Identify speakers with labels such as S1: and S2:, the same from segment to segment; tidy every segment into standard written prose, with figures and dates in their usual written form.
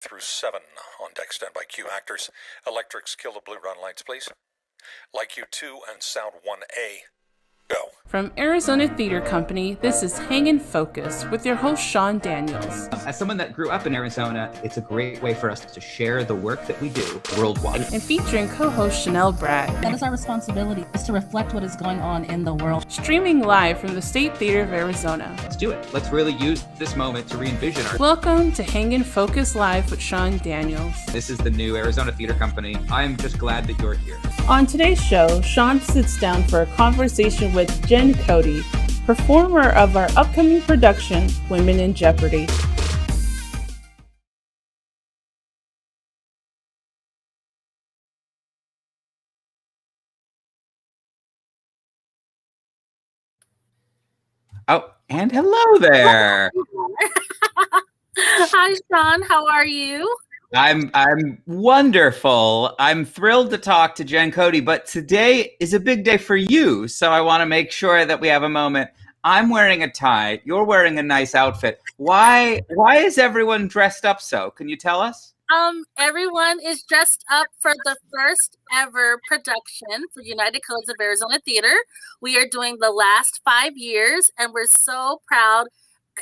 S1: through 7 on deck. Stand by. Cue actors. Electrics, kill the blue run lights, please. Light cue 2 and sound 1A. Go.
S2: From Arizona Theater Company, this is Hang in Focus with your host, Sean Daniels.
S3: As someone that grew up in Arizona, it's a great way for us to share the work that we do worldwide.
S2: And featuring co-host Chanel Bragg.
S4: That is our responsibility, is to reflect what is going on in the world.
S2: Streaming live from the State Theater of Arizona.
S3: Let's do it. Let's really use this moment to re-envision our...
S2: Welcome to Hang in Focus Live with Sean Daniels.
S3: This is the new Arizona Theater Company. I'm just glad that you're here.
S2: On today's show, Sean sits down for a conversation with Cody, performer of our upcoming production, Women in Jeopardy.
S3: Oh, and hello there.
S5: Hi, Sean. How are you?
S3: I'm wonderful. I'm thrilled to talk to Cody, but today is a big day for you, so I want to make sure that we have a moment. I'm wearing a tie. You're wearing a nice outfit. Why is everyone dressed up so? Can you tell us?
S5: Everyone is dressed up for the first ever production for United Colors of Arizona Theater. We are doing the last 5 years, and we're so proud.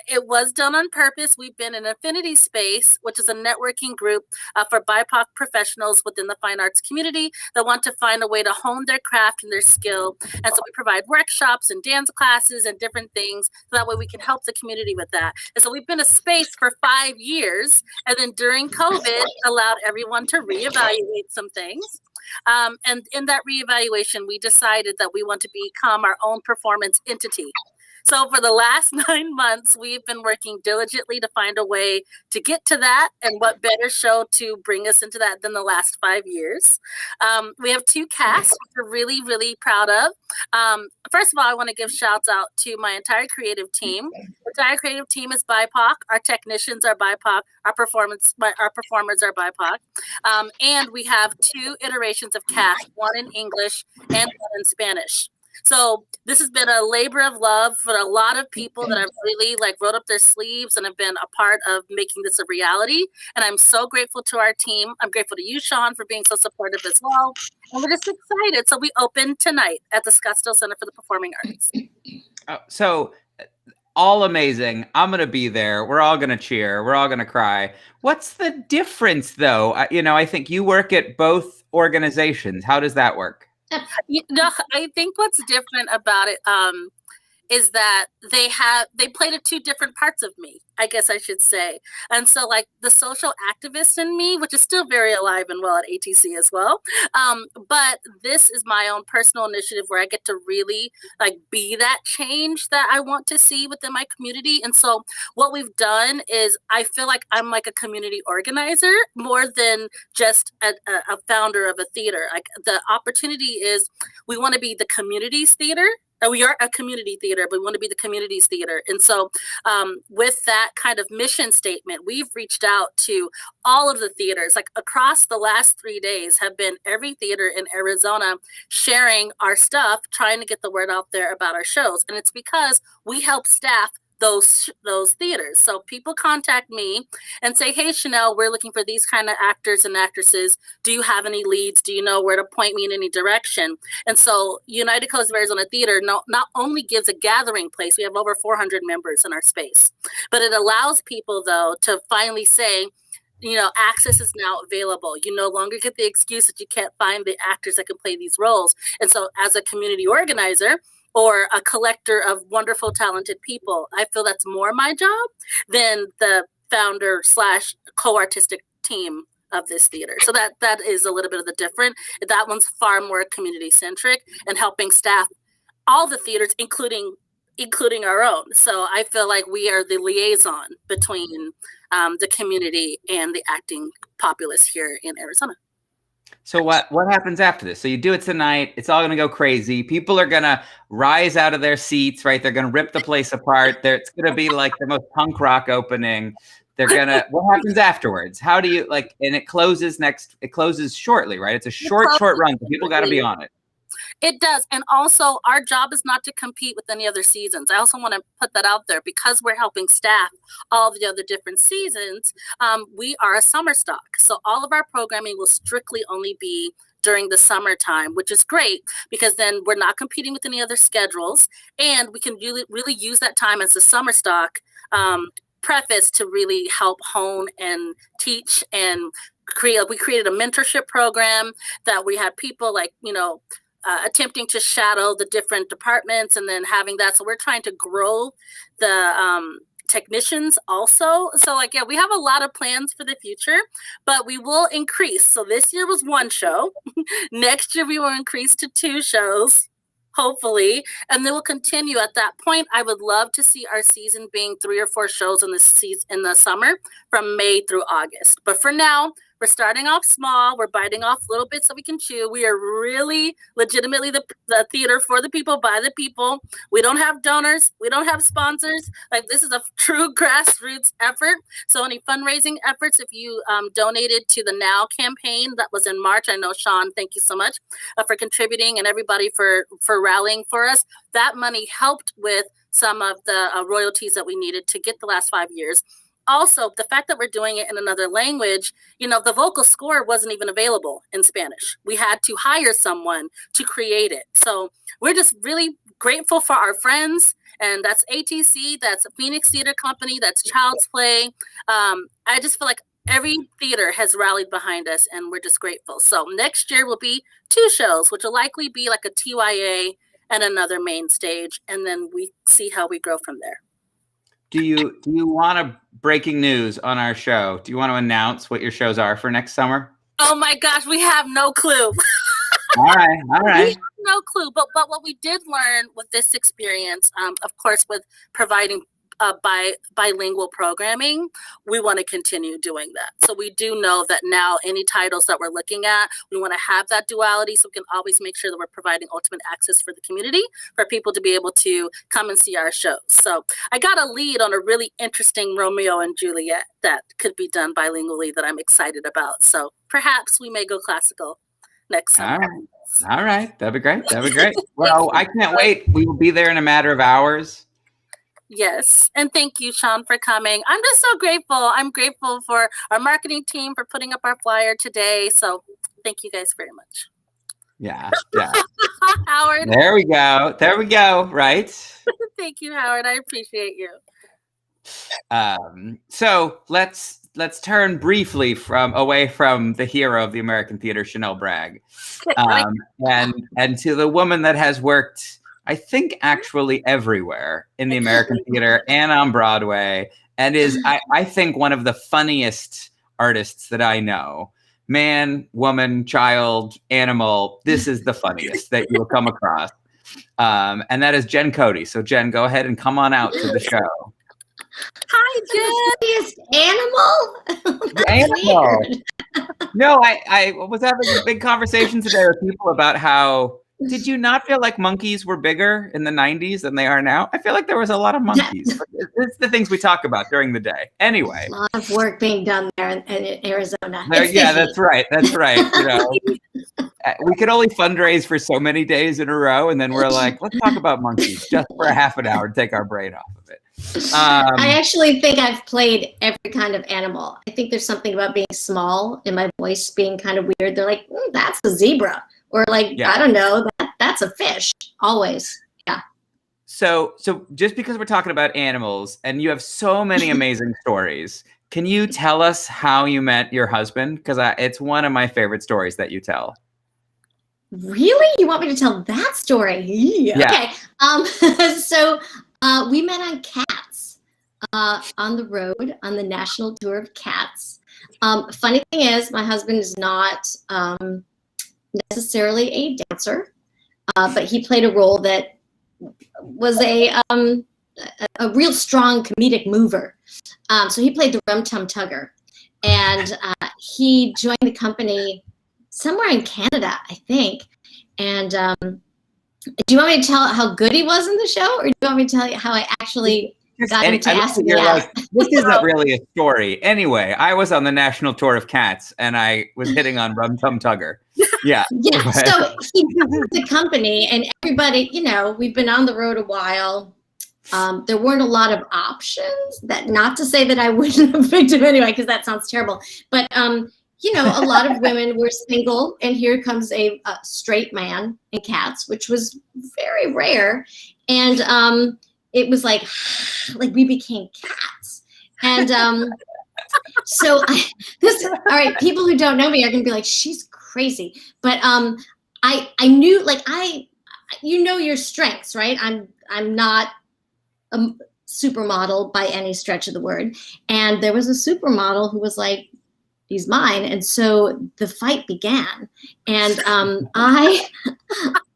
S5: It was done on purpose. We've been in Affinity Space, which is a networking group for BIPOC professionals within the fine arts community that want to find a way to hone their craft and their skill. And so we provide workshops and dance classes and different things. So that way we can help the community with that. And so we've been a space for 5 years. And then during COVID, allowed everyone to reevaluate some things. And in that reevaluation, we decided that we want to become our own performance entity. So for the last 9 months, we've been working diligently to find a way to get to that, and what better show to bring us into that than the last 5 years. We have 2 casts we're really, really proud of. First of all, I want to give shouts out to my entire creative team. The entire creative team is BIPOC. Our technicians are BIPOC. Our performers are BIPOC. And we have 2 iterations of cast, one in English and one in Spanish. So this has been a labor of love for a lot of people that have really rolled up their sleeves and have been a part of making this a reality. And I'm so grateful to our team. I'm grateful to you, Sean, for being so supportive as well. And we're just excited. So we open tonight at the Scottsdale Center for the Performing Arts.
S3: So all amazing. I'm going to be there. We're all going to cheer. We're all going to cry. What's the difference, though? I think you work at both organizations. How does that work?
S5: I think what's different about it is that they played at 2 different parts of me, I guess I should say. And so the social activist in me, which is still very alive and well at ATC as well. But this is my own personal initiative where I get to really be that change that I want to see within my community. And so what we've done is I feel like I'm like a community organizer more than just a founder of a theater. The opportunity is we want to be the community's theater. We are a community theater, but we want to be the community's theater. And so with that kind of mission statement, we've reached out to all of the theaters. Across the last 3 days have been every theater in Arizona sharing our stuff, trying to get the word out there about our shows. And it's because we help staff those theaters. So people contact me and say, hey, Chanel, we're looking for these kind of actors and actresses. Do you have any leads? Do you know where to point me in any direction? And so United Colors of Arizona Theater not only gives a gathering place, we have over 400 members in our space, but it allows people, though, to finally say, access is now available. You no longer get the excuse that you can't find the actors that can play these roles. And so as a community organizer, or a collector of wonderful, talented people, I feel that's more my job than the founder / co-artistic team of this theater. So that is a little bit of the different. That one's far more community centric and helping staff all the theaters, including our own. So I feel like we are the liaison between the community and the acting populace here in Arizona.
S3: So what happens after this? So you do it tonight. It's all going to go crazy. People are going to rise out of their seats, right? They're going to rip the place apart. It's going to be like the most punk rock opening. They're going to, what happens afterwards? How do you and it closes shortly, right? It's a short run. So people got to be on it.
S5: It does. And also, our job is not to compete with any other seasons. I also want to put that out there because we're helping staff all the other different seasons. We are a summer stock. So all of our programming will strictly only be during the summertime, which is great because then we're not competing with any other schedules, and we can really use that time as a summer stock preface to really help hone and teach and create. We created a mentorship program that we had people like, attempting to shadow the different departments and then having that. So we're trying to grow the technicians also. So we have a lot of plans for the future, but we will increase. So this year was 1 show. Next year we will increase to 2 shows, hopefully, and then we'll continue. At that point, I would love to see our season being 3 or 4 shows in the summer from May through August. But for now, we're starting off small. We're biting off little bits so we can chew. We are really legitimately the theater for the people, by the people. We don't have donors. We don't have sponsors. This is a true grassroots effort. So any fundraising efforts, if you donated to the Now campaign that was in March, I know, Sean, thank you so much for contributing, and everybody for rallying for us. That money helped with some of the royalties that we needed to get the last 5 years. Also, the fact that we're doing it in another language, the vocal score wasn't even available in Spanish. We had to hire someone to create it. So we're just really grateful for our friends. And that's ATC, that's Phoenix Theater Company, that's Child's Play. I just feel like every theater has rallied behind us, and we're just grateful. So next year will be 2 shows, which will likely be like a TYA and another main stage. And then we see how we grow from there.
S3: Do you want to breaking news on our show? Do you want to announce what your shows are for next summer?
S5: Oh my gosh, we have no clue.
S3: All right.
S5: We have no clue. But what we did learn with this experience, of course, with providing bilingual programming, we want to continue doing that. So we do know that now any titles that we're looking at, we want to have that duality so we can always make sure that we're providing ultimate access for the community, for people to be able to come and see our shows. So I got a lead on a really interesting Romeo and Juliet that could be done bilingually that I'm excited about. So perhaps we may go classical next summer.
S3: All right. That'd be great. Well, I can't wait. We will be there in a matter of hours.
S5: Yes. And thank you, Sean, for coming. I'm just so grateful. I'm grateful for our marketing team for putting up our flyer today. So thank you guys very much.
S3: Yeah.
S5: Howard.
S3: There we go. Right.
S5: Thank you, Howard. I appreciate you.
S3: So let's turn briefly away from the hero of the American theater, Chanel Bragg, and to the woman that has worked, I think, actually everywhere in the American theater and on Broadway, and is, I think, one of the funniest artists that I know. Man, woman, child, animal, this is the funniest that you will come across. And that is Jen Cody. So Jen, go ahead and come on out to the show.
S5: Hi,
S6: Jen. Animal?
S3: Animal. No, I was having a big conversation today with people about how, did you not feel like monkeys were bigger in the 90s than they are now? I feel like there was a lot of monkeys. It's the things we talk about during the day. Anyway.
S6: A lot of work being done there in Arizona.
S3: Yeah, that's right. We could only fundraise for so many days in a row, and then we're like, let's talk about monkeys just for a half an hour and take our brain off of it.
S6: I actually think I've played every kind of animal. I think there's something about being small and my voice being kind of weird. They're like, that's a zebra. Or like, I don't know, that's a fish. Always. Yeah.
S3: So just because we're talking about animals and you have so many amazing stories, can you tell us how you met your husband? Because it's one of my favorite stories that you tell.
S6: Really? You want me to tell that story? Yeah. Okay. So we met on Cats, on the road, on the national tour of Cats. Funny thing is, my husband is not necessarily a dancer, but he played a role that was a real strong comedic mover. So he played the Rum Tum Tugger, and he joined the company somewhere in Canada, I think. And do you want me to tell how good he was in the show, or do you want me to tell you how I actually got him to
S3: I love
S6: ask
S3: that
S6: me
S3: you're
S6: out.
S3: like, this isn't really a story. Anyway, I was on the national tour of Cats, and I was hitting on Rum Tum Tugger. Yeah.
S6: Yeah, so he was the company, and everybody, we've been on the road a while. There weren't a lot of options. That, not to say that I wouldn't have picked him anyway, because that sounds terrible. But a lot of women were single, and here comes a straight man in Cats, which was very rare. And it was like we became cats. And all right, people who don't know me are gonna be like, she's crazy. But I knew, your strengths, right? I'm not a supermodel by any stretch of the word. And there was a supermodel who was like, he's mine. And so the fight began. And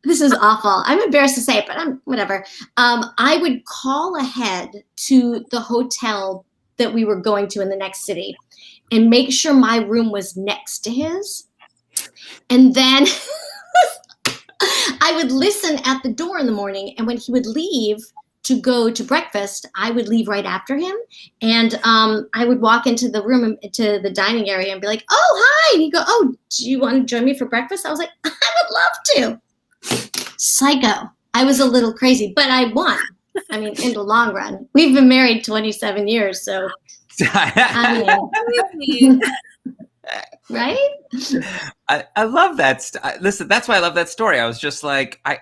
S6: this is awful. I'm embarrassed to say it, but whatever. I would call ahead to the hotel that we were going to in the next city and make sure my room was next to his. And then I would listen at the door in the morning. And when he would leave to go to breakfast, I would leave right after him. And I would walk into the room, into the dining area, and be like, oh, hi. And he'd go, oh, do you want to join me for breakfast? I was like, I would love to. Psycho. I was a little crazy, but I won. I mean, in the long run. We've been married 27 years, so I mean, right?
S3: I love that. Listen, that's why I love that story. I was just like, I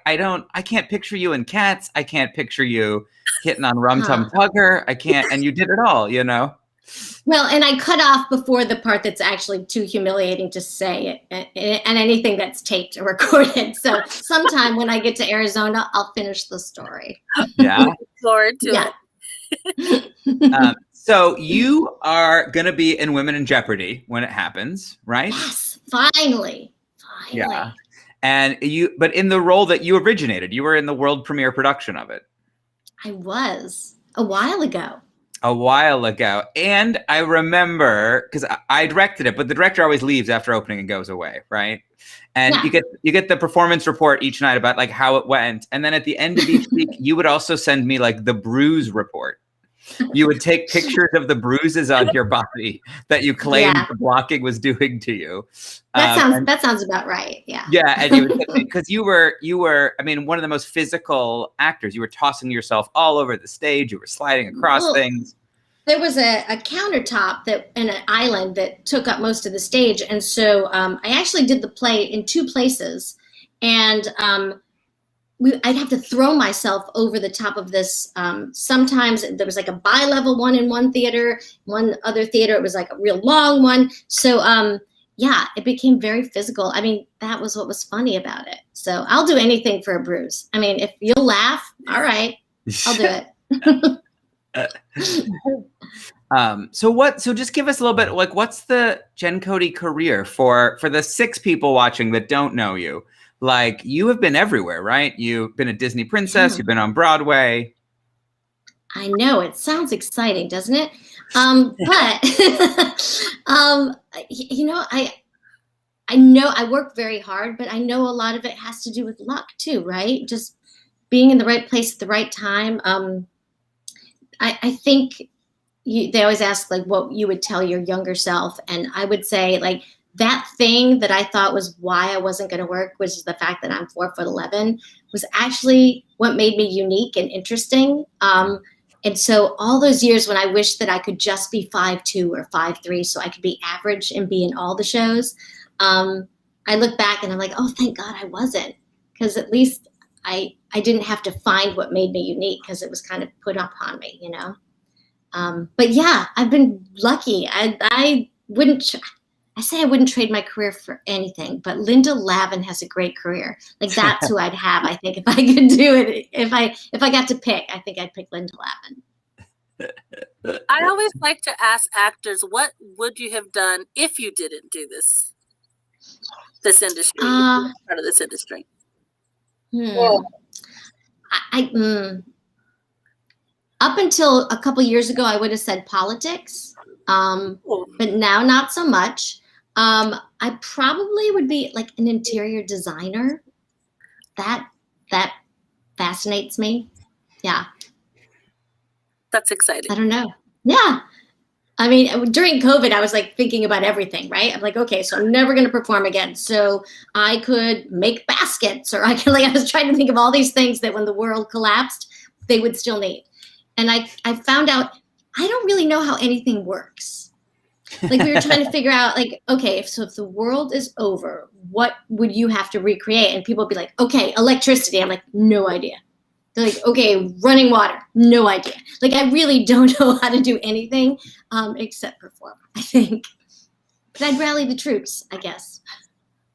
S3: can't picture you in Cats. I can't picture you hitting on Rum Tum Tugger. I can't, and you did it all,
S6: Well, and I cut off before the part that's actually too humiliating to say, and anything that's taped or recorded. So sometime when I get to Arizona, I'll finish the story.
S3: Yeah.
S5: Look forward to
S3: it. So you are going to be in Women in Jeopardy when it happens, right?
S6: Yes, finally.
S3: Yeah. And but in the role that you originated, you were in the world premiere production of it.
S6: I was a while ago. And I remember, because I directed it, but the director always leaves after opening and goes away, right? And you get the performance report each night about like how it went. And then at the end of each week, you would also send me like the bruise report. You would take pictures of the bruises on your body that you claimed the blocking was doing to you. That sounds about right. Yeah.
S3: Yeah, and you would, because you were, I mean, one of the most physical actors. You were tossing yourself all over the stage. You were sliding across things.
S6: There was a countertop and an island that took up most of the stage, and so I actually did the play in two places, and I'd have to throw myself over the top of this. Sometimes there was like a bi-level one in one theater, one other theater it was like a real long one. So it became very physical. I mean, that was what was funny about it. So I'll do anything for a bruise. I mean, if you'll laugh, all right, I'll do it.
S3: So just give us a little bit, like, what's the Jen Cody career for the 6 people watching that don't know you? Like, you have been everywhere, right? You've been a Disney princess. You've been on Broadway.
S6: I know, it sounds exciting, doesn't it? But I know I work very hard, but I know a lot of it has to do with luck too, right? Just being in the right place at the right time. I think they always ask like what you would tell your younger self, and I would say like that thing that I thought was why I wasn't going to work, which is the fact that I'm 4'11", was actually what made me unique and interesting. And so all those years when I wished that I could just be 5'2" or 5'3", so I could be average and be in all the shows, I look back and I'm like, oh, thank God I wasn't, because at least I didn't have to find what made me unique, because it was kind of put upon me, But yeah, I've been lucky. I wouldn't trade my career for anything, but Linda Lavin has a great career. Like, that's who I'd have, I think, if I could do it. If I got to pick, I think I'd pick Linda Lavin.
S5: I always like to ask actors, what would you have done if you didn't do this industry, part of this industry?
S6: Up until a couple years ago, I would have said politics, but now not so much. I probably would be like an interior designer. That fascinates me. Yeah.
S5: That's exciting.
S6: I don't know. Yeah. I mean, during COVID, I was like thinking about everything, right? I'm like, okay, so I'm never going to perform again. So I could make baskets, or I was trying to think of all these things that when the world collapsed, they would still need. And I found out I don't really know how anything works. Like we were trying to figure out like, okay, if the world is over, what would you have to recreate? And people would be like, okay, electricity. I'm like, no idea. They're like, okay, running water, no idea. Like, I really don't know how to do anything except perform, I think. But I'd rally the troops, I guess.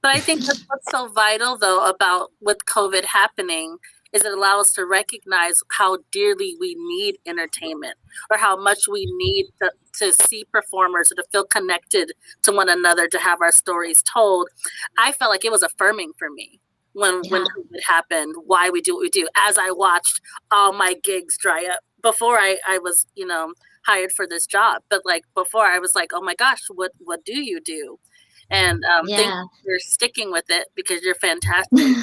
S5: But I think that's what's so vital, though, about with COVID happening is it allows us to recognize how dearly we need entertainment, or how much we need to see performers or to feel connected to one another, to have our stories told. I felt like it was affirming for me when COVID happened, why we do what we do, as I watched all my gigs dry up before I was, hired for this job. But like before, I was like, oh my gosh, what do you do? And thank you for sticking with it, because you're fantastic.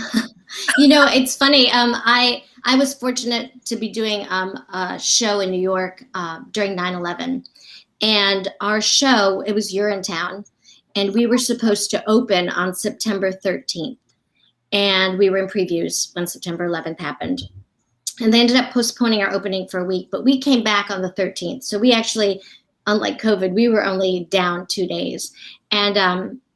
S6: It's funny. I was fortunate to be doing a show in New York during 9/11, and our show, it was Urinetown, and we were supposed to open on September 13th. And we were in previews when September 11th happened. And they ended up postponing our opening for a week, but we came back on the 13th. So we actually, unlike COVID, we were only down 2 days. And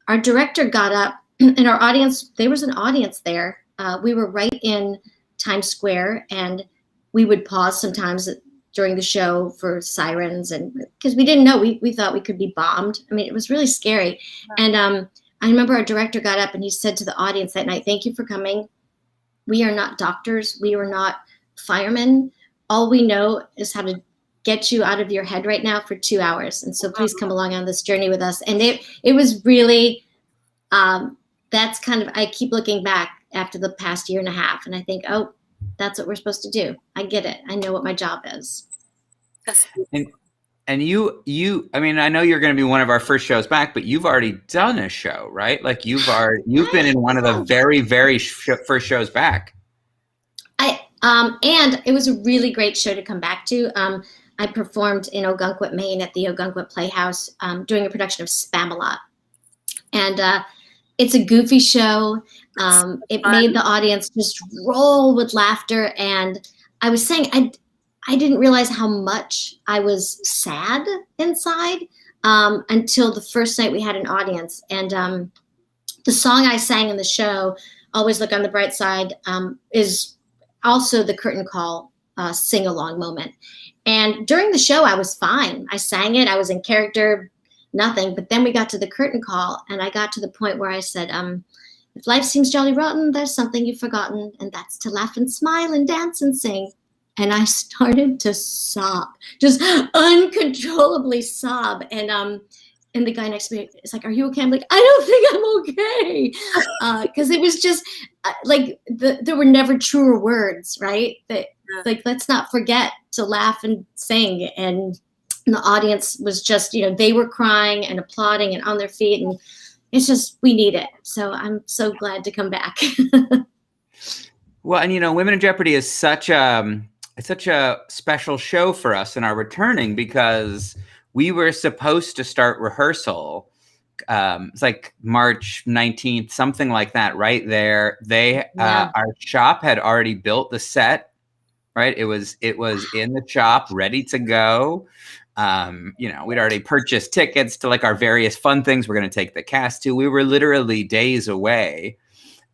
S6: our director got up, and our audience, there was an audience there. We were right in Times Square, and we would pause sometimes during the show for sirens, and because we didn't know, we thought we could be bombed. I mean, it was really scary. And I remember our director got up and he said to the audience that night, thank you for coming. We are not doctors. We are not firemen. All we know is how to get you out of your head right now for 2 hours. And so please come along on this journey with us. And it was really, that's kind of, I keep looking back after the past year and a half, and I think, oh, that's what we're supposed to do. I get it. I know what my job is.
S3: And you, I mean, I know you're going to be one of our first shows back, but you've already done a show, right? Like you've been in one of the very, very first shows back.
S6: And it was a really great show to come back to. I performed in Ogunquit, Maine at the Ogunquit Playhouse doing a production of Spamalot. And it's a goofy show. It made the audience just roll with laughter. And I was saying, I didn't realize how much I was sad inside until the first night we had an audience. And the song I sang in the show, Always Look on the Bright Side, is also the curtain call sing-along moment. And during the show, I was fine. I sang it. I was in character, nothing. But then we got to the curtain call, and I got to the point where I said, if life seems jolly rotten, there's something you've forgotten, and that's to laugh and smile and dance and sing. And I started to sob, just uncontrollably sob. And the guy next to me is like, are you okay? I'm like, I don't think I'm okay. Because it was just like there were never truer words, right? That like, let's not forget to laugh and sing. And the audience was just, they were crying and applauding and on their feet. And it's just, we need it. So I'm so glad to come back.
S3: Well, and Women in Jeopardy is such a special show for us in our returning, because we were supposed to start rehearsal. It's like March 19th, something like that, right there. Our shop had already built the set, right? It was in the shop, ready to go. We'd already purchased tickets to like our various fun things we're going to take the cast to. We were literally days away,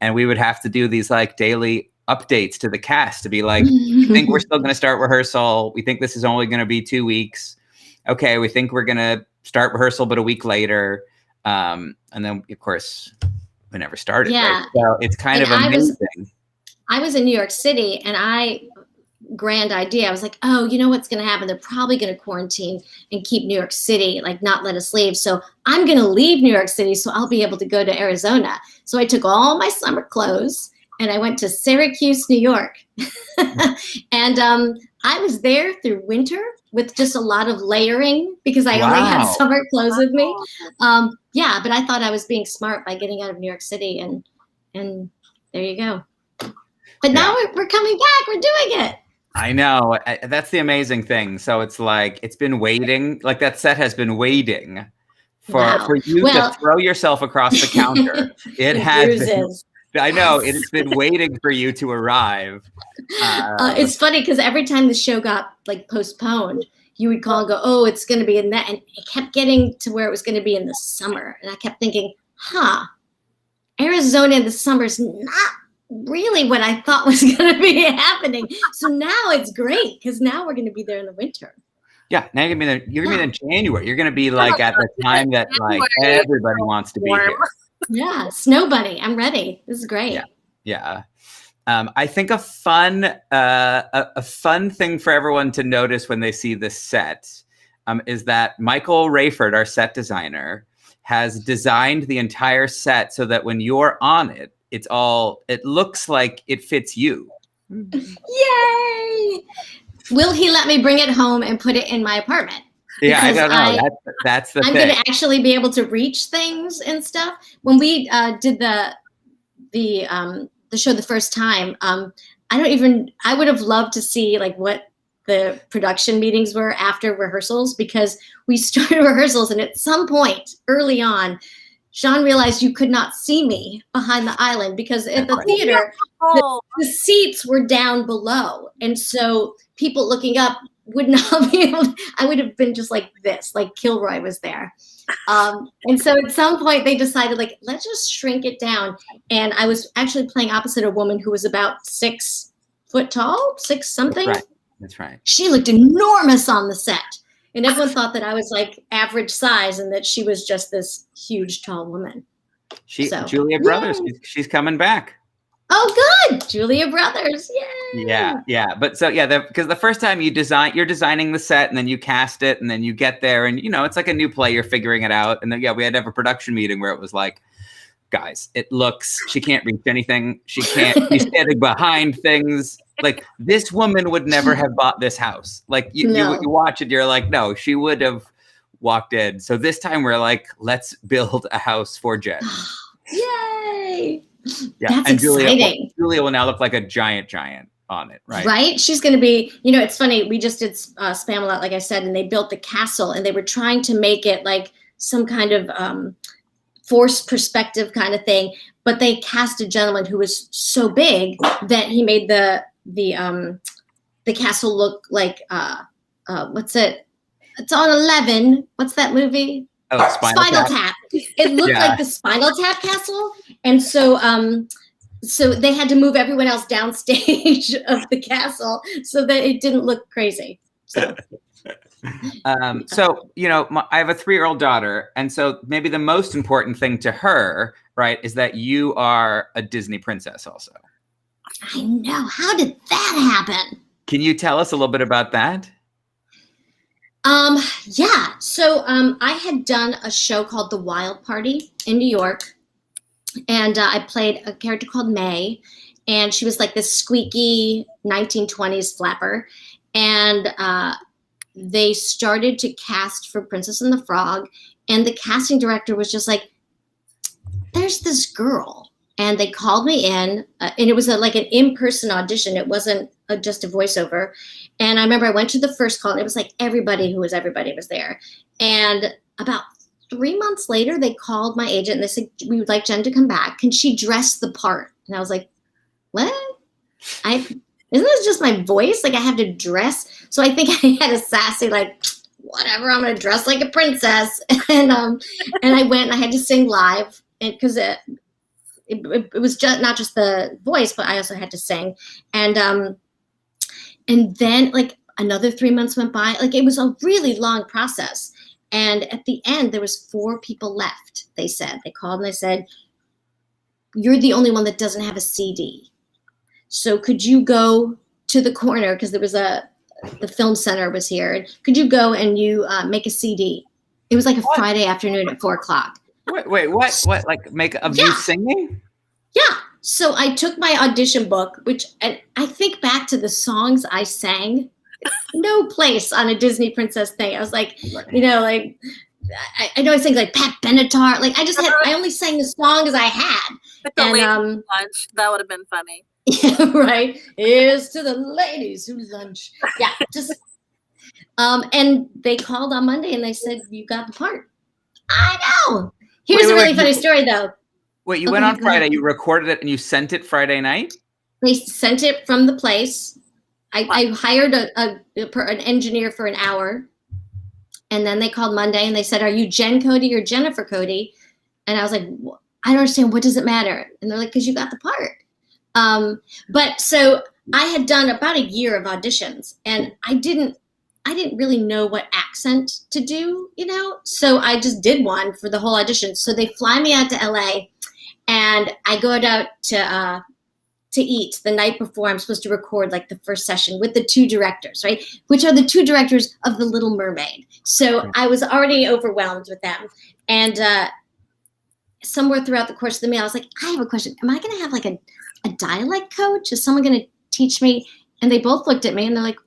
S3: and we would have to do these like daily updates to the cast to be like, we think we're still going to start rehearsal. We think this is only going to be 2 weeks. Okay, we think we're going to start rehearsal, but a week later. And then, of course, we never started.
S6: Yeah.
S3: Right? So it's kind of amazing.
S6: I was in New York City, and grand idea. I was like, oh, you know what's going to happen? They're probably going to quarantine and keep New York City, like not let us leave. So I'm going to leave New York City so I'll be able to go to Arizona. So I took all my summer clothes and I went to Syracuse, New York. And I was there through winter with just a lot of layering because I only had summer clothes with me. But I thought I was being smart by getting out of New York City, and there you go. But now we're coming back. We're doing it.
S3: I know. That's the amazing thing. So it's like it's been waiting. Like that set has been waiting for you to throw yourself across the counter. It has been. I know it's been waiting for you to arrive.
S6: It's funny because every time the show got like postponed, you would call and go, "Oh, it's going to be in that," and it kept getting to where it was going to be in the summer, and I kept thinking, Arizona in the summer is not really what I thought was going to be happening. So now it's great because now we're going to be there in the winter.
S3: Yeah, now you're gonna be there in January. You're gonna be like at the time that like everybody wants to be here.
S6: Yeah, Snow Bunny. I'm ready. This is great.
S3: Yeah. I think a fun thing for everyone to notice when they see this set is that Michael Rayford, our set designer, has designed the entire set so that when you're on it, it looks like it fits you.
S6: Yay! Will he let me bring it home and put it in my apartment?
S3: Yeah, I don't know. That's the thing.
S6: I'm going to actually be able to reach things and stuff. When we did the show the first time, I would have loved to see like what the production meetings were after rehearsals, because we started rehearsals and at some point early on, Sean realized you could not see me behind the island because at the theater, the seats were down below. And so people looking up would not be able to, I would have been just like this, like Kilroy was there. And so at some point they decided like, let's just shrink it down. And I was actually playing opposite a woman who was about 6 foot tall, 6 something.
S3: That's right.
S6: She looked enormous on the set. And everyone thought that I was like average size and that she was just this huge, tall woman.
S3: Julia Brothers, she's coming back.
S6: Oh, good. Julia Brothers. Yay.
S3: Yeah. But so, because the first time you're designing the set and then you cast it and then you get there and, it's like a new play, you're figuring it out. And then, we had to have a production meeting where it was like, guys, she can't reach anything. She's standing behind things. Like this woman would never have bought this house. Like you watch it, you're like, no, she would have walked in. So this time we're like, let's build a house for Jen.
S6: Yay.
S3: Yeah,
S6: that's
S3: and
S6: exciting.
S3: Julia will now look like a giant on it, right?
S6: Right? She's going to be, it's funny. We just did Spamalot, like I said, and they built the castle and they were trying to make it like some kind of forced perspective kind of thing. But they cast a gentleman who was so big that he made the castle look like, what's it? It's on 11. What's that movie?
S3: Oh, Spinal
S6: Tap. It looked like the Spinal Tap castle. And so so they had to move everyone else downstage of the castle so that it didn't look crazy. So,
S3: I have a 3-year-old daughter. And so maybe the most important thing to her, right, is that you are a Disney princess also.
S6: I know. How did that happen?
S3: Can you tell us a little bit about that?
S6: Yeah. So I had done a show called The Wild Party in New York. And I played a character called May. And she was like this squeaky 1920s flapper. And they started to cast for Princess and the Frog. And the casting director was just like, there's this girl. And they called me in. And it was like an in-person audition. It wasn't just a voiceover. And I remember I went to the first call. And it was like everybody was there. And about 3 months later, they called my agent and they said, we would like Jen to come back. Can she dress the part? And I was like, what? Isn't this just my voice? Like I have to dress. So I think I had a sassy, like, whatever, I'm going to dress like a princess. And I went and I had to sing live because it was just not just the voice, but I also had to sing. And then like another 3 months went by. Like it was a really long process. And at the end, there was 4 people left. They called and they said, you're the only one that doesn't have a CD. So could you go to the corner? Because there was the film center was here. Could you go and you make a CD? It was like a Friday afternoon at 4:00.
S3: Wait, what? What? Like make of you singing?
S6: Yeah. So I took my audition book, and I think back to the songs I sang. No place on a Disney princess thing. I was like, I know I sang like Pat Benatar. Like I only sang the songs I had.
S5: But that would have been funny.
S6: Yeah, right. Here's to the ladies who lunch. Yeah, just and they called on Monday and they said you got the part. I know. Here's a really funny story though.
S3: Wait, you went on Friday, you recorded it and you sent it Friday night?
S6: They sent it from the place. I hired an engineer for an hour. And then they called Monday and they said, "Are you Jen Cody or Jennifer Cody?" And I was like, "I don't understand. What does it matter?" And they're like, "Because you got the part." But so I had done about a year of auditions, and I didn't really know what accent to do, So I just did one for the whole audition. So they fly me out to LA, and I go out to eat the night before. I'm supposed to record like the first session with the two directors, right? Which are the two directors of The Little Mermaid. So I was already overwhelmed with them. And somewhere throughout the course of the meal, I was like, I have a question. Am I going to have like a dialect coach? Is someone going to teach me? And they both looked at me and they're like,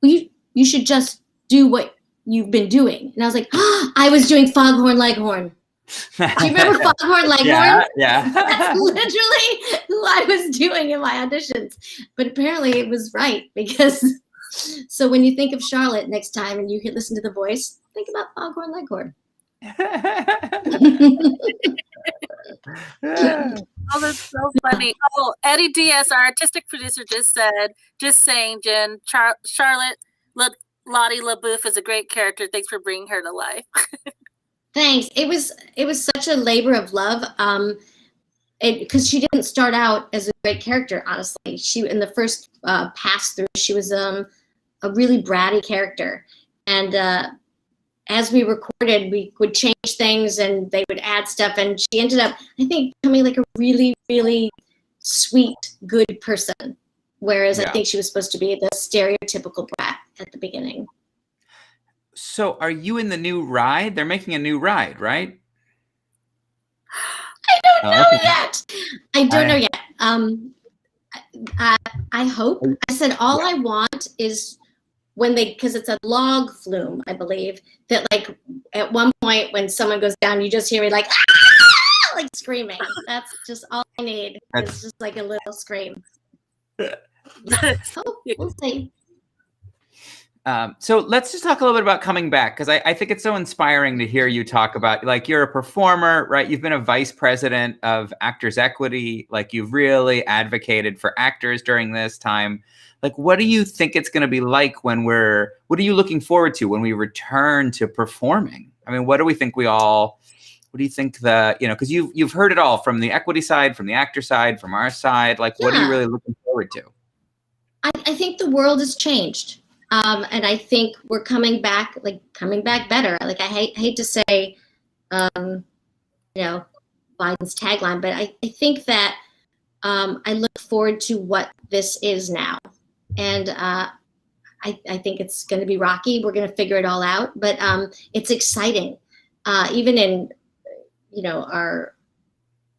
S6: well, you should just do what you've been doing. And I was like, I was doing Foghorn Leghorn. Do you remember Foghorn Leghorn?
S3: Yeah.
S6: That's literally who I was doing in my auditions. But apparently it was right, because so when you think of Charlotte next time and you can listen to the voice, think about Foghorn Leghorn.
S5: Oh, that's so funny. Oh, Eddie Diaz, our artistic producer, just saying, Jen, Charlotte Lottie LaBouff is a great character. Thanks for bringing her to life.
S6: Thanks. It was such a labor of love. Because she didn't start out as a great character, honestly. She, in the first pass through, she was a really bratty character. And as we recorded, we would change things and they would add stuff. And she ended up, I think, becoming like a really, really sweet, good person. Whereas I think she was supposed to be the stereotypical brat at the beginning.
S3: So are you in the new ride? They're making a new ride, right?
S6: I don't know yet. I don't know yet. I hope. I said all I want is when because it's a log flume, I believe, that like at one point when someone goes down, you just hear me like, ah! Like screaming. That's just all I need. It's just like a little scream. We'll see.
S3: So let's just talk a little bit about coming back, because I think it's so inspiring to hear you talk about, like, you're a performer, right? You've been a vice president of Actors Equity. Like, you've really advocated for actors during this time. Like, what do you think it's going to be like what are you looking forward to when we return to performing? I mean, what do you think because you've heard it all from the equity side, from the actor side, from our side. Like, what are you really looking forward to?
S6: I think the world has changed. And I think we're coming back better. Like, I hate to say, Biden's tagline, but I think that I look forward to what this is now. And I think it's going to be rocky. We're going to figure it all out, but it's exciting. Even in, our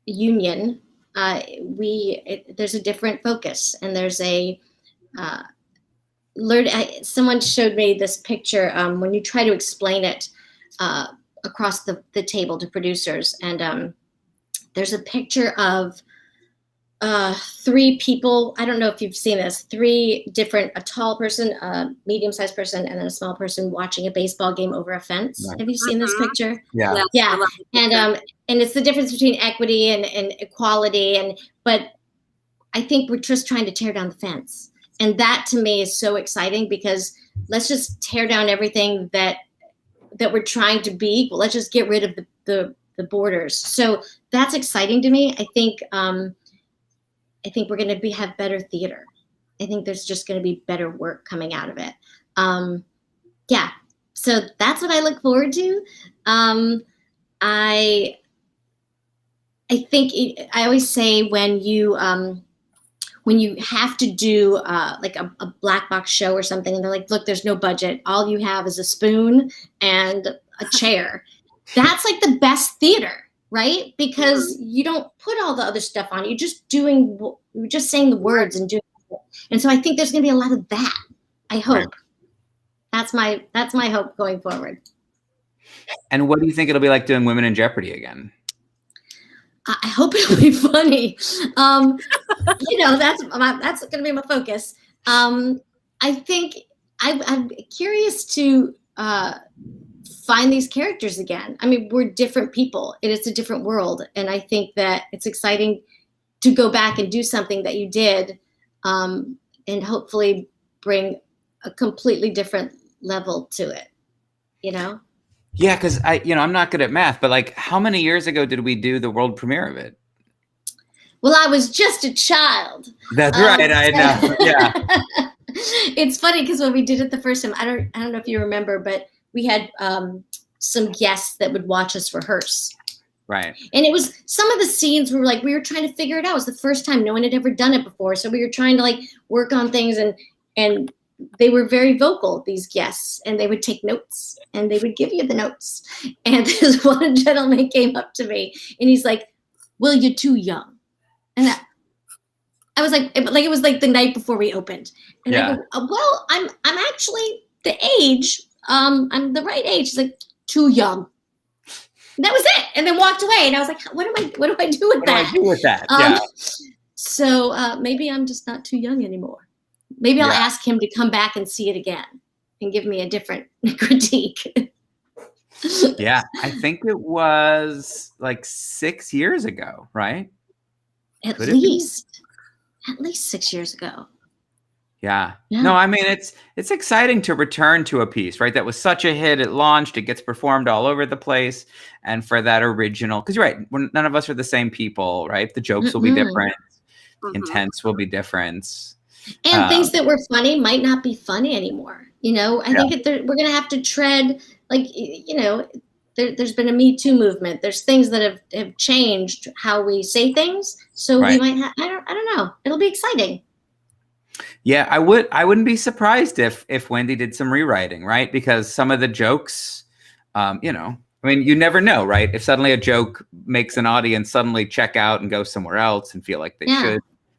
S6: union, there's a different focus, and there's someone showed me this picture when you try to explain it across the table to producers, and there's a picture of three people. I don't know if you've seen this. Three different: a tall person, a medium-sized person, and then a small person watching a baseball game over a fence. Right. Have you seen this picture?
S3: Yeah.
S6: And it's the difference between equity and equality, but I think we're just trying to tear down the fence. And that to me is so exciting, because let's just tear down everything that we're trying to be equal. Let's just get rid of the borders. So that's exciting to me. I think we're going to have better theater. I think there's just going to be better work coming out of it. So that's what I look forward to. I think I always say when you have to do like a black box show or something, and they're like, look, there's no budget. All you have is a spoon and a chair. That's like the best theater, right? Because you don't put all the other stuff on. You're just saying the words and doing it. And so I think there's going to be a lot of that. I hope. Right. That's my hope going forward.
S3: And what do you think it'll be like doing Women in Jeopardy again?
S6: I hope it'll be funny. That's going to be my focus. I think I'm curious to find these characters again. I mean, we're different people. It is a different world. And I think that it's exciting to go back and do something that you did, and hopefully bring a completely different level to it,
S3: Yeah, because I'm not good at math, but like, how many years ago did we do the world premiere of it?
S6: Well, I was just a child.
S3: That's right. I know. Yeah.
S6: It's funny because when we did it the first time, I don't know if you remember, but we had some guests that would watch us rehearse.
S3: Right.
S6: And it was some of the scenes we were trying to figure it out. It was the first time. No one had ever done it before. So we were trying to like work on things, and they were very vocal, these guests, and they would take notes and they would give you the notes. And this one gentleman came up to me and he's like, "Well, you're too young." And I was like, it was like the night before we opened. And I go, "Well, I'm actually the age, I'm the right age." He's like, "Too young." And that was it. And then walked away. And I was like, what do I do with that?
S3: What do I do with that? Yeah.
S6: So maybe I'm just not too young anymore. Maybe I'll ask him to come back and see it again and give me a different critique.
S3: Yeah, I think it was like 6 years ago, right?
S6: At least 6 years ago.
S3: Yeah. No, I mean, it's exciting to return to a piece, right? That was such a hit. It launched, it gets performed all over the place. And for that original, because you're right, none of us are the same people, right? The jokes will be different. Intents will be different.
S6: And things that were funny might not be funny anymore. I think we're going to have to tread, like, there's been a Me Too movement. There's things that have changed how we say things. So we might have, I don't know. It'll be exciting.
S3: Yeah, I wouldn't be surprised if Wendy did some rewriting, right? Because some of the jokes, I mean, you never know, right? If suddenly a joke makes an audience suddenly check out and go somewhere else and feel like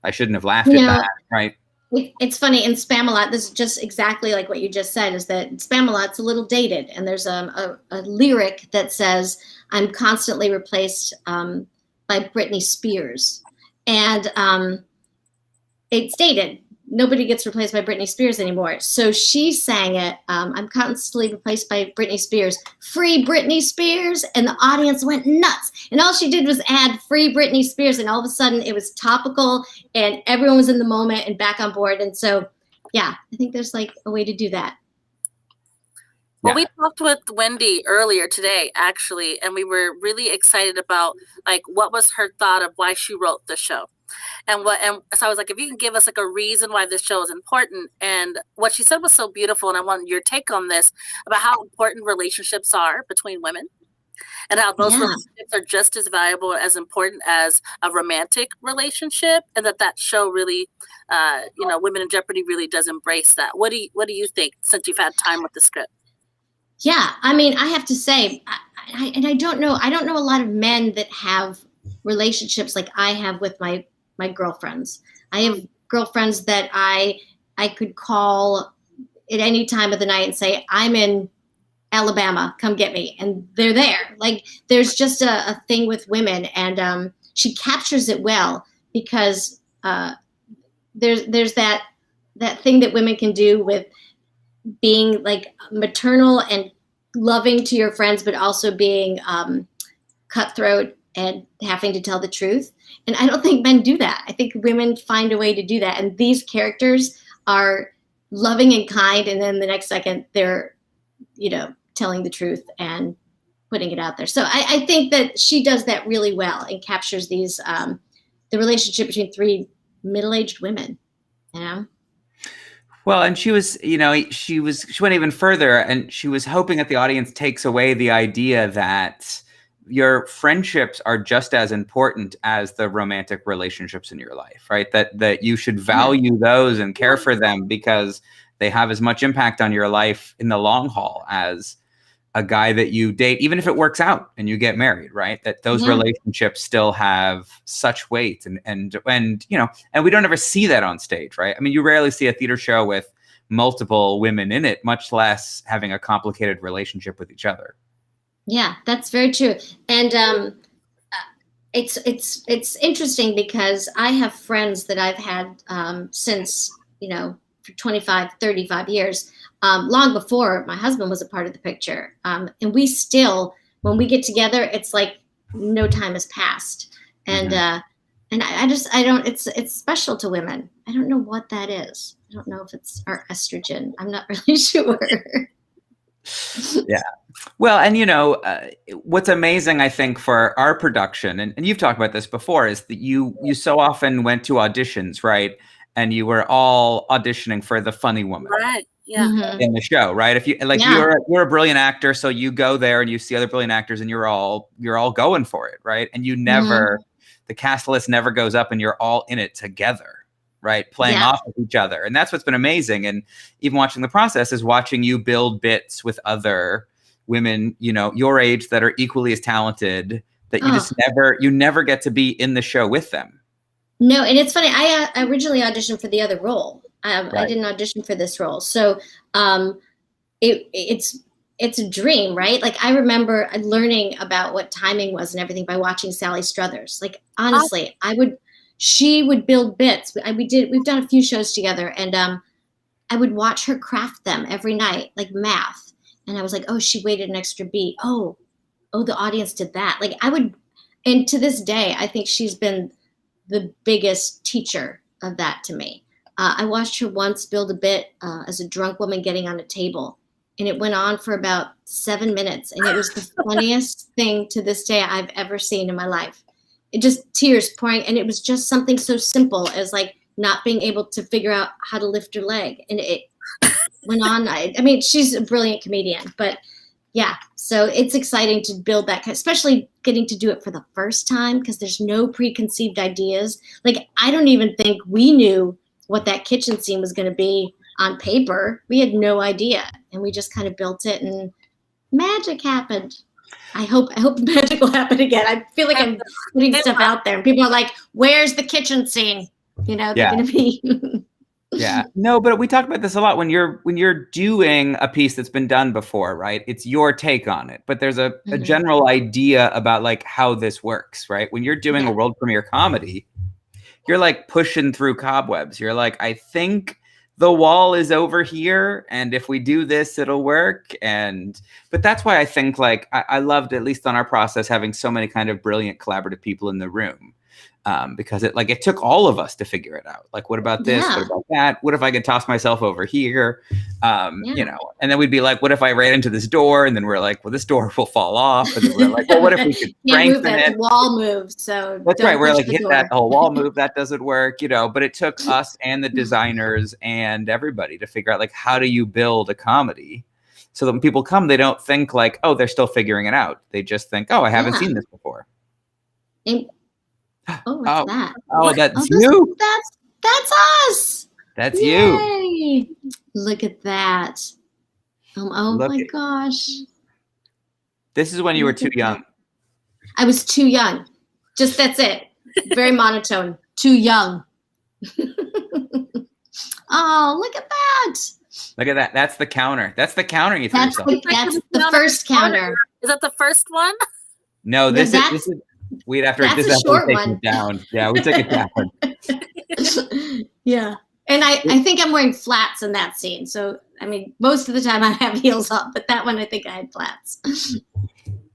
S3: I shouldn't have laughed at that, right?
S6: It's funny in Spamalot. This is just exactly like what you just said. Is that Spamalot's a little dated, and there's a lyric that says, "I'm constantly replaced by Britney Spears," and it's dated. Nobody gets replaced by Britney Spears anymore. So she sang it. I'm constantly replaced by Britney Spears. Free Britney Spears. And the audience went nuts. And all she did was add free Britney Spears. And all of a sudden it was topical and everyone was in the moment and back on board. And so, yeah, I think there's like a way to do that.
S5: Well, we talked with Wendy earlier today, actually, and we were really excited about like what was her thought of why she wrote the show. And so I was like, if you can give us like a reason why this show is important. And what she said was so beautiful. And I want your take on this about how important relationships are between women and how those relationships are just as valuable, as important as a romantic relationship. And that show really, Women in Jeopardy really does embrace that. What do you think, since you've had time with the script?
S6: Yeah, I mean, I have to say, I don't know a lot of men that have relationships like I have with my girlfriends. I have girlfriends that I could call at any time of the night and say, "I'm in Alabama, come get me," and they're there. Like, there's just a thing with women, and she captures it well because there's that thing that women can do with being like maternal and loving to your friends, but also being cutthroat and having to tell the truth. And I don't think men do that. I think women find a way to do that. And these characters are loving and kind. And then the next second they're, telling the truth and putting it out there. So I think that she does that really well and captures these, the relationship between three middle-aged women,
S3: Well, and she went even further, and she was hoping that the audience takes away the idea that your friendships are just as important as the romantic relationships in your life, right? That you should value those and care for them because they have as much impact on your life in the long haul as a guy that you date, even if it works out and you get married, right? That those relationships still have such weight and we don't ever see that on stage, right? I mean, you rarely see a theater show with multiple women in it, much less having a complicated relationship with each other.
S6: Yeah, that's very true. And It's interesting because I have friends that I've had since, for 25, 35 years, long before my husband was a part of the picture. And we still, when we get together, it's like no time has passed. And I don't, it's special to women. I don't know what that is. I don't know if it's our estrogen. I'm not really sure.
S3: Yeah. Well, and what's amazing, I think, for our production, and you've talked about this before, is that you so often went to auditions, right? And you were all auditioning for the funny woman,
S5: right? Yeah.
S3: In the show, right? If you you're a brilliant actor, so you go there and you see other brilliant actors, and you're all going for it, right? And you never, the cast list never goes up, and you're all in it together, right? Playing off of each other. And that's what's been amazing. And even watching the process is watching you build bits with other women, your age, that are equally as talented, that you just never get to be in the show with them.
S6: No, and it's funny. I originally auditioned for the other role. I didn't audition for this role. So it's a dream, right? Like, I remember learning about what timing was and everything by watching Sally Struthers. Like, honestly, she would build bits. We've done a few shows together, and I would watch her craft them every night, like math. And I was like, oh, she waited an extra beat. Oh, the audience did that. Like, and to this day, I think she's been the biggest teacher of that to me. I watched her once build a bit as a drunk woman getting on a table, and it went on for about 7 minutes. And it was the funniest thing to this day I've ever seen in my life. It just tears pouring. And it was just something so simple as like not being able to figure out how to lift her leg. And it went on. I mean, she's a brilliant comedian, but yeah. So it's exciting to build that, especially getting to do it for the first time, because there's no preconceived ideas. Like, I don't even think we knew what that kitchen scene was going to be on paper. We had no idea. And we just kind of built it, and magic happened. I hope magic will happen again. I feel like I'm putting stuff out there, and people are like, where's the kitchen scene? They're going to be.
S3: Yeah. No, but we talk about this a lot when you're doing a piece that's been done before, right? It's your take on it, but there's a general idea about like how this works, right? When you're doing a world premiere comedy, you're like pushing through cobwebs. You're like, I think the wall is over here, and if we do this, it'll work. But that's why I think, like, I loved, at least on our process, having so many kind of brilliant collaborative people in the room. Because it took all of us to figure it out. Like, what about this? What about that? What if I could toss myself over here? And then we'd be like, what if I ran into this door? And then we're like, well, this door will fall off. And then we're like, well, what if we could strengthen it?
S6: The wall moves. So
S3: that's right. We're like, hit that whole wall move. That doesn't work, But it took us and the designers and everybody to figure out, like, how do you build a comedy so that when people come, they don't think like, oh, they're still figuring it out. They just think, oh, I haven't seen this before.
S6: What's that?
S3: Oh, that's you.
S6: That's us.
S3: That's
S6: Yay.
S3: you.
S6: Look at that. My gosh.
S3: This is when you were too young.
S6: I was too young. Just that's it. Very monotone. Too young. Oh, look at that.
S3: Look at that. That's the counter. That's the counter you threw yourself.
S6: That's the first counter.
S5: Is that the first one?
S3: No, this is we'd have to take it down. Yeah, we took it down.
S6: Yeah. And I think I'm wearing flats in that scene. So, I mean, most of the time I have heels up, but that one I think I had flats.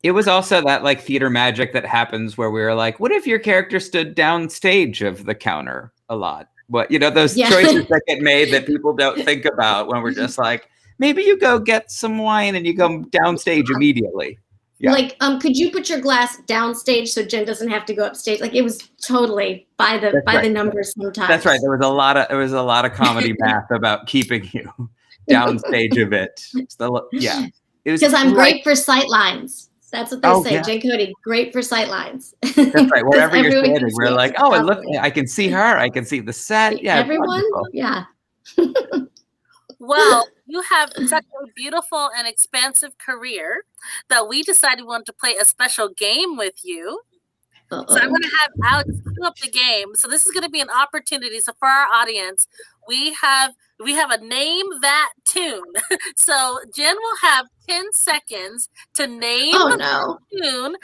S3: It was also that like theater magic that happens where we were like, what if your character stood downstage of the counter a lot? But, those choices that get made that people don't think about when we're just like, maybe you go get some wine and you come downstage immediately. Yeah.
S6: Like, could you put your glass downstage so Jen doesn't have to go upstage? Like, it was totally by the numbers sometimes.
S3: That's right. There was a lot of comedy math about keeping you downstage a bit. So, yeah. It was
S6: because I'm great for sight lines. That's what they say. Yeah. Jen Cody, great for sight lines.
S3: That's right. Wherever you're standing, we're like, oh, and look, I can see her. I can see the set. Yeah.
S6: Everyone. Yeah.
S5: Well, you have such a beautiful and expansive career that we decided we wanted to play a special game with you. So I'm going to have Alex put up the game. So this is going to be an opportunity. So for our audience, we have We have a name that tune. So Jen will have 10 seconds to name
S6: Oh
S5: the
S6: no,
S5: tune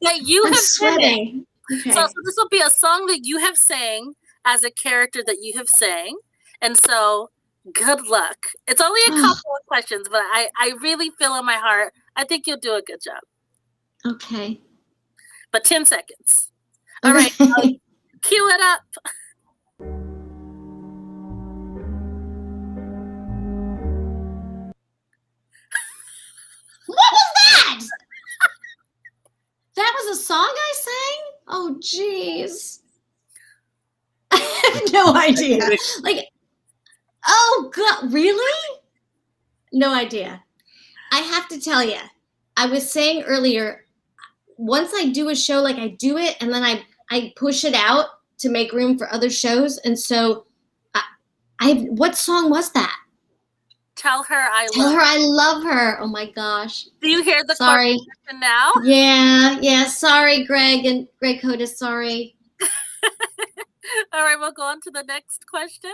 S5: that you
S6: I'm
S5: have sang.
S6: sweating. Okay.
S5: So this will be a song that you have sang as a character that you have sang. And so good luck. It's only a couple of questions, but I really feel in my heart, I think you'll do a good job.
S6: Okay.
S5: But 10 seconds. All right.
S6: Okay.
S5: Cue it up.
S6: What was that? That was a song I sang? Oh, jeez. I have no idea. Like, oh, God, really? No idea. I have to tell you, I was saying earlier, once I do a show, like I do it, and then I push it out to make room for other shows. And so, what song was that?
S5: Tell her I
S6: Tell
S5: love
S6: her I love her. Oh my gosh.
S5: Do you hear the
S6: Sorry.
S5: question now?
S6: Yeah. Sorry, Greg and Greg Codis. Sorry.
S5: All right, we'll go on to the next question.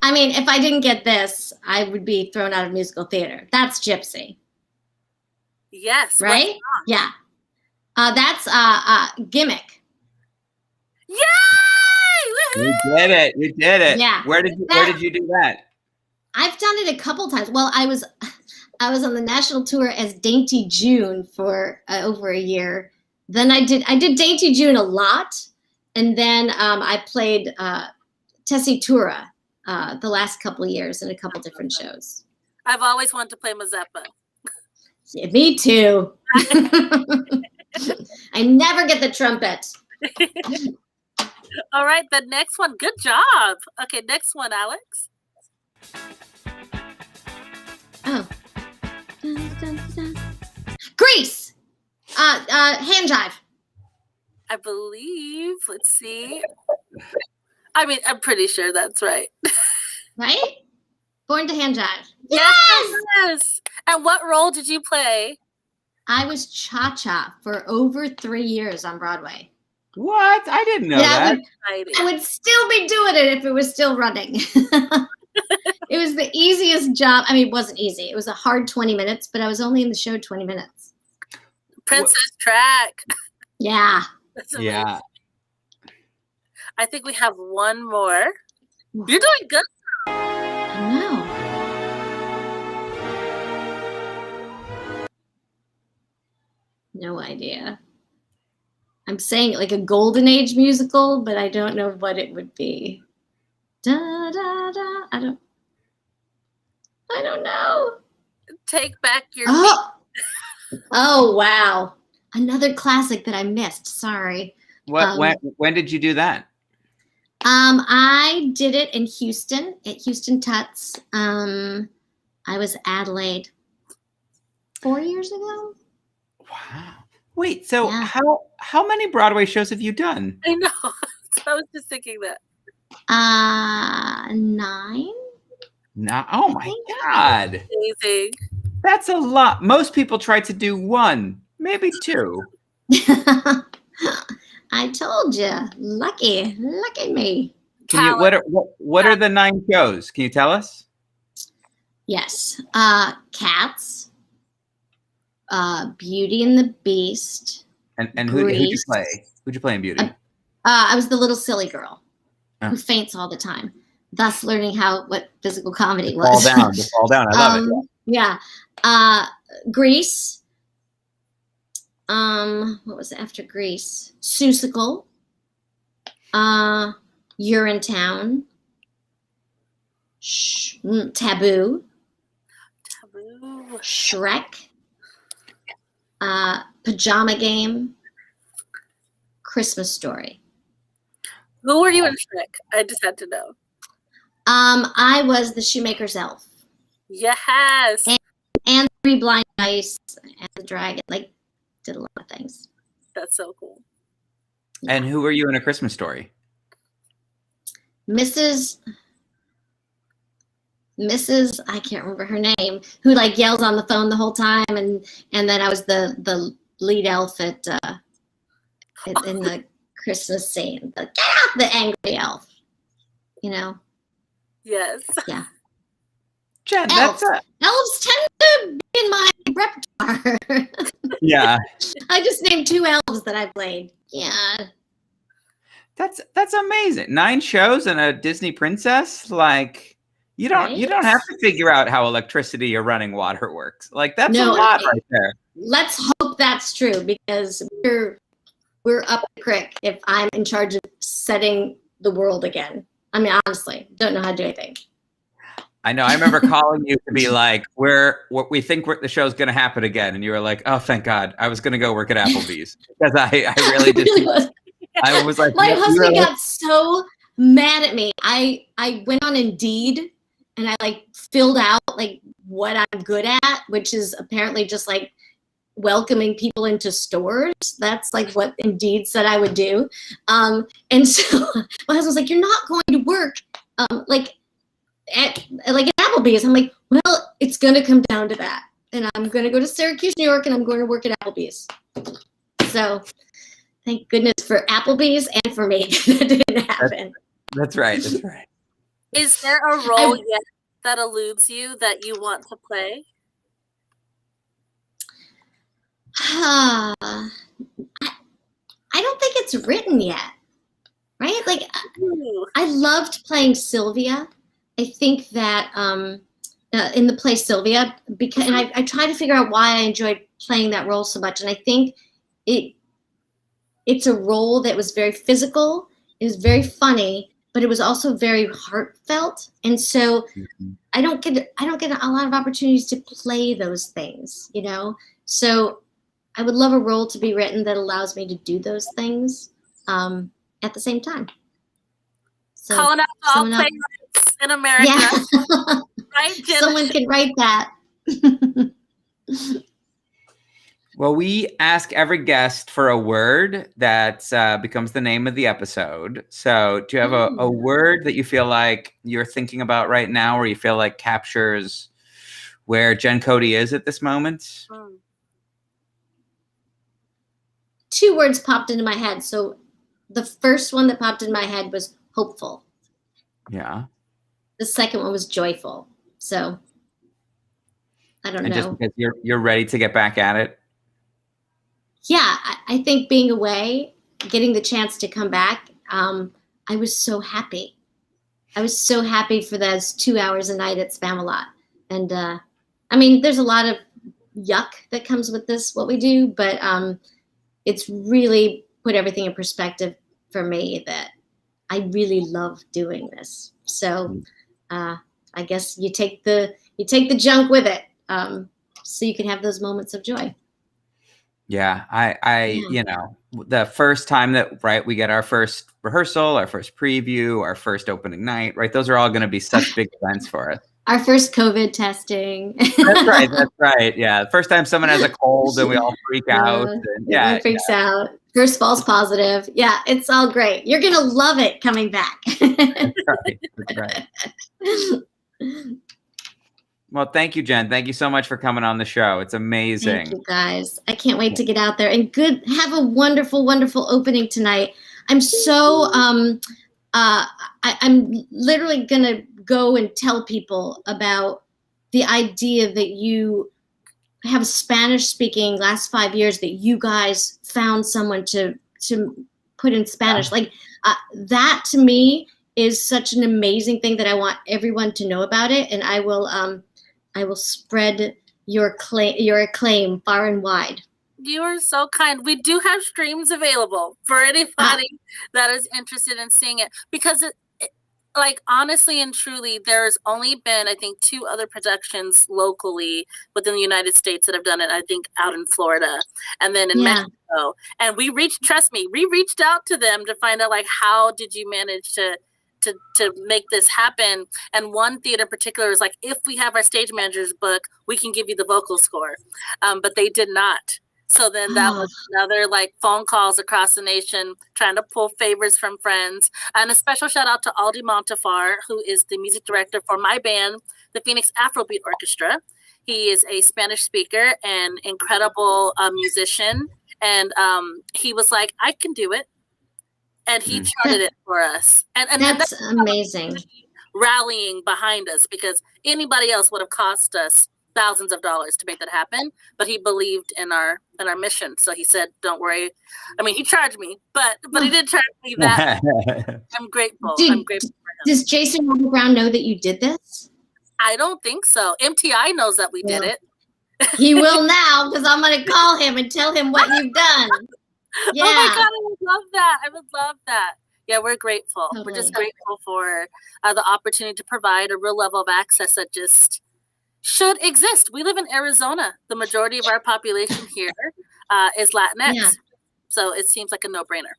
S6: I mean, if I didn't get this, I would be thrown out of musical theater. That's Gypsy.
S5: Yes.
S6: Right? Yeah. That's Gimmick.
S5: Yay!
S3: You did it. You did it.
S6: Yeah.
S3: Where did you do that?
S6: I've done it a couple times. Well, I was on the national tour as Dainty June for over a year. Then I did Dainty June a lot, and then I played Tessitura the last couple of years in a couple different shows.
S5: I've always wanted to play Mazeppa.
S6: Yeah, me too. I never get the trumpet.
S5: All right, the next one. Good job. Okay, next one, Alex.
S6: Oh. Dun, dun, dun. Grease. Hand jive.
S5: I believe. Let's see. I mean, I'm pretty sure that's right.
S6: Right? Born to hand jive.
S5: Yes. And what role did you play?
S6: I was Cha-Cha for over 3 years on Broadway.
S3: What? I didn't know that.
S6: I would still be doing it if it was still running. It was the easiest job. I mean, it wasn't easy. It was a hard 20 minutes, but I was only in the show 20 minutes.
S5: Princess Track.
S6: Yeah.
S5: That's amazing.
S3: Yeah.
S5: I think we have one more. You're doing good.
S6: I know. No idea. I'm saying like a golden age musical, but I don't know what it would be. Da da da. I don't know.
S5: Take back your
S6: Oh wow. Another classic that I missed. Sorry.
S3: When did you do that?
S6: I did it in Houston at Houston Tuts. I was Adelaide 4 years ago.
S3: Wow. Wait, so
S6: Yeah.
S3: how many Broadway shows have you done?
S5: I know. I was just thinking that.
S6: 9.
S3: No, oh my God.
S5: Amazing.
S3: That's a lot. Most people try to do 1, maybe 2.
S6: I told you. Lucky me.
S3: Can you, what are the 9 shows? Can you tell us?
S6: Yes. Cats. Beauty and the Beast.
S3: And who'd you
S6: Grease.
S3: play? Who'd you play in Beauty?
S6: I was the little silly girl who faints all the time, thus learning what physical comedy was.
S3: Just fall down. I love it.
S6: Yeah. Grease. What was after Grease? Seussical. Urinetown. Taboo. Shrek. Pajama Game. Christmas Story.
S5: Who were you in Shrek? I just had to know.
S6: I was the shoemaker's elf.
S5: Yes.
S6: And 3 Blind Mice and the dragon. Like, did a lot of things.
S5: That's so cool.
S3: And who were you in A Christmas Story?
S6: Mrs. I can't remember her name, who like yells on the phone the whole time, and then I was the lead elf in the Christmas scene. Get out, the angry elf. You know?
S5: Yes.
S6: Yeah.
S3: Jen,
S6: Elves tend to be in my repertoire.
S3: yeah.
S6: I just named 2 elves that I played. Yeah.
S3: That's amazing. 9 shows and a Disney princess. Like you don't have to figure out how electricity or running water works. Like that's a lot right there.
S6: Let's hope that's true because we're up the creek if I'm in charge of setting the world again. I mean, honestly, don't know how to do anything.
S3: I know. I remember calling you to be like, we think the show's going to happen again. And you were like, oh, thank God. I was going to go work at Applebee's because I really did. I was like,
S6: my husband got so mad at me. I went on Indeed and I like filled out like what I'm good at, which is apparently just like welcoming people into stores. That's like what Indeed said I would do. And so my husband was like, you're not going to work at Applebee's. I'm like, well, it's going to come down to that. And I'm going to go to Syracuse, New York, and I'm going to work at Applebee's. So thank goodness for Applebee's and for me. That didn't happen.
S3: That's right. That's right.
S5: Is there a role yet that eludes you that you want to play?
S6: I don't think it's written yet. Right? Like, I loved playing Sylvia. I think that in the play Sylvia, because and I tried to figure out why I enjoyed playing that role so much. And I think it's a role that was very physical, it was very funny, but it was also very heartfelt. And so I don't get a lot of opportunities to play those things, you know? So I would love a role to be written that allows me to do those things at the same time. So
S5: calling out to all playwrights in America.
S6: Yeah.
S5: Right, Jen?
S6: Someone can write that.
S3: Well, we ask every guest for a word that becomes the name of the episode. So do you have a word that you feel like you're thinking about right now or you feel like captures where Jen Cody is at this moment?
S6: 2 words popped into my head. So the first one that popped in my head was hopeful.
S3: Yeah.
S6: The second one was joyful. So I don't know.
S3: Just because you're ready to get back at it?
S6: Yeah, I think being away, getting the chance to come back, I was so happy. I was so happy for those 2 hours a night at Spamalot. And I mean, there's a lot of yuck that comes with this, what we do, but it's really put everything in perspective for me that I really love doing this. So I guess you take the junk with it, so you can have those moments of joy.
S3: Yeah, I you know, the first time that we get our first rehearsal, our first preview, our first opening night, right? Those are all going to be such big events for us.
S6: Our first COVID testing.
S3: That's right. Yeah, the first time someone has a cold and we all freak out. And,
S6: everyone freaks out. First false positive. Yeah, it's all great. You're gonna love it coming back.
S3: That's right. Well, thank you, Jen. Thank you so much for coming on the show. It's amazing.
S6: Thank you, guys. I can't wait to get out there and have a wonderful, wonderful opening tonight. I'm so I'm literally gonna go and tell people about the idea that you have Spanish speaking last 5 years, that you guys found someone to put in Spanish. Like that to me is such an amazing thing that I want everyone to know about it. And I will spread your acclaim far and wide.
S5: You are so kind. We do have streams available for anybody that is interested in seeing it, because like honestly and truly, there's only been, I think, 2 other productions locally within the United States that have done it. I think out in Florida and then in Mexico. And we reached out to them to find out, like, how did you manage to make this happen? And one theater in particular was like, if we have our stage manager's book, we can give you the vocal score. But they did not. So then that was another like phone calls across the nation, trying to pull favors from friends. And a special shout out to Aldi Montefar, who is the music director for my band, the Phoenix Afrobeat Orchestra. He is a Spanish speaker and incredible musician. And he was like, I can do it. And he charted it for us. And
S6: that's amazing.
S5: Rallying behind us, because anybody else would have cost us thousands of dollars to make that happen. But he believed in our mission. So he said, don't worry. I mean, he charged me, but he didn't charge me that. I'm grateful. I'm grateful for him.
S6: Does Jason Brown know that you did this?
S5: I don't think so. MTI knows that we did it.
S6: He will now, because I'm going to call him and tell him what you've done. Yeah.
S5: Oh my God, I would love that. I would love that. Yeah, we're grateful. Totally. We're just grateful for the opportunity to provide a real level of access that just should exist. We live in Arizona. The majority of our population here is Latinx. Yeah. So it seems like a no-brainer.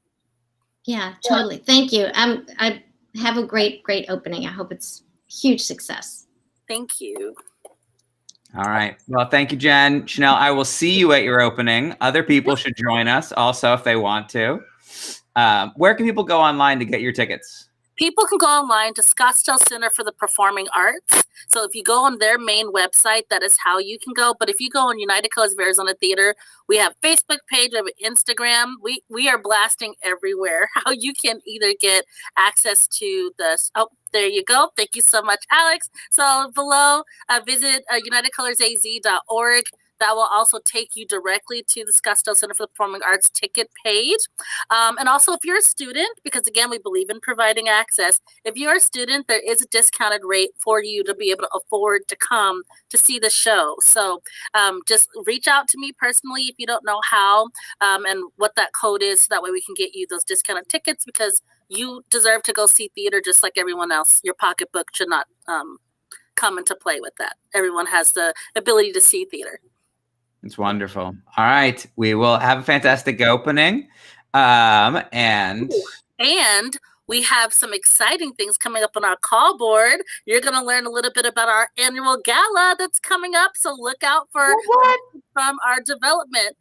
S6: Yeah, totally. Thank you. I have a great opening. I hope it's huge success.
S5: Thank you.
S3: All right. Well, thank you, Jen. Chanel, I will see you at your opening. Other people should join us also if they want to. Where can people go online to get your tickets?
S5: People can go online to Scottsdale Center for the Performing Arts. So if you go on their main website, that is how you can go. But if you go on United Colors of Arizona Theater, we have a Facebook page, we have an Instagram. We are blasting everywhere how you can either get access to this. Oh, there you go. Thank you so much, Alex. So below, visit unitedcolorsaz.org. That will also take you directly to the Scottsdale Center for the Performing Arts ticket page. And also, if you're a student, because again, we believe in providing access, if you're a student, there is a discounted rate for you to be able to afford to come to see the show. So just reach out to me personally if you don't know how and what that code is. So that way we can get you those discounted tickets, because you deserve to go see theater just like everyone else. Your pocketbook should not come into play with that. Everyone has the ability to see theater.
S3: It's wonderful. All right. We will have a fantastic opening. And
S5: we have some exciting things coming up on our call board. You're going to learn a little bit about our annual gala that's coming up. So look out for from our development.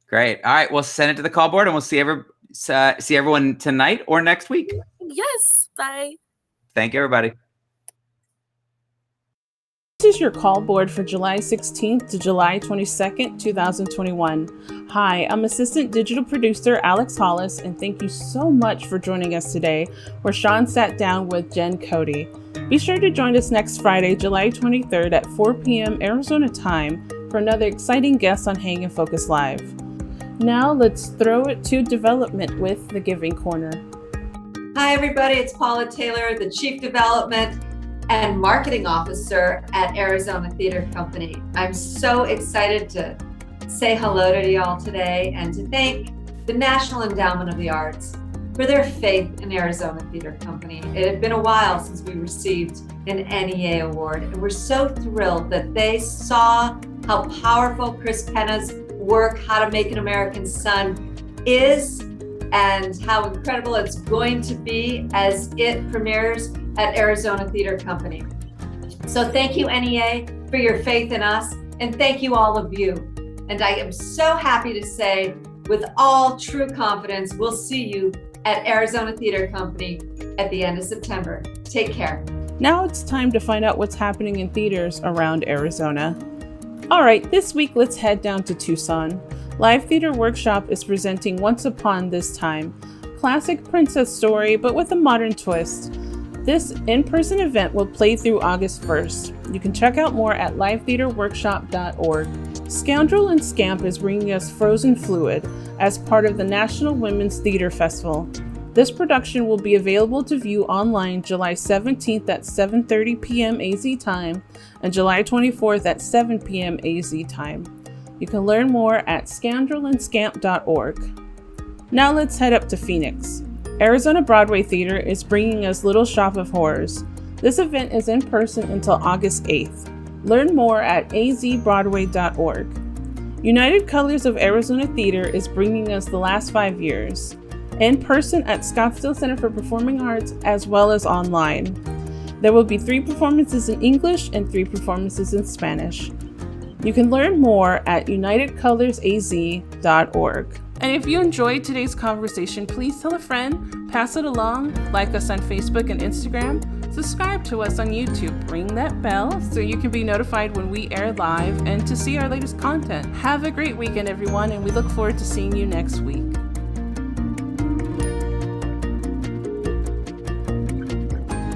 S3: Great. All right. We'll send it to the call board and we'll see everyone tonight or next week.
S5: Yes. Bye.
S3: Thank you, everybody.
S2: This is your call board for July 16th to July 22nd, 2021. Hi, I'm Assistant Digital Producer Alex Hollis, and thank you so much for joining us today, where Sean sat down with Jen Cody. Be sure to join us next Friday, July 23rd at 4 p.m. Arizona time for another exciting guest on Hang and Focus Live. Now let's throw it to development with the Giving Corner.
S7: Hi, everybody. It's Paula Taylor, the Chief Development and Marketing Officer at Arizona Theater Company. I'm so excited to say hello to y'all today and to thank the National Endowment of the Arts for their faith in Arizona Theater Company. It had been a while since we received an NEA award, and we're so thrilled that they saw how powerful Chris Penna's work, How to Make an American Son, is, and how incredible it's going to be as it premieres at Arizona Theater Company. So thank you, NEA, for your faith in us, and thank you, all of you. And I am so happy to say, with all true confidence, we'll see you at Arizona Theater Company at the end of September. Take care.
S2: Now it's time to find out what's happening in theaters around Arizona. All right, this week let's head down to Tucson. Live Theater Workshop is presenting Once Upon This Time, classic princess story, but with a modern twist. This in-person event will play through August 1st. You can check out more at livetheaterworkshop.org. Scoundrel and Scamp is bringing us Frozen Fluid as part of the National Women's Theater Festival. This production will be available to view online July 17th at 7:30 p.m. AZ time and July 24th at 7 p.m. AZ time. You can learn more at scoundrelandscamp.org. Now let's head up to Phoenix. Arizona Broadway Theater is bringing us Little Shop of Horrors. This event is in person until August 8th. Learn more at azbroadway.org. United Colors of Arizona Theater is bringing us The Last 5 Years, in person at Scottsdale Center for Performing Arts as well as online. There will be 3 performances in English and 3 performances in Spanish. You can learn more at unitedcolorsaz.org. And if you enjoyed today's conversation, please tell a friend, pass it along, like us on Facebook and Instagram, subscribe to us on YouTube, ring that bell so you can be notified when we air live and to see our latest content. Have a great weekend, everyone, and we look forward to seeing you next week.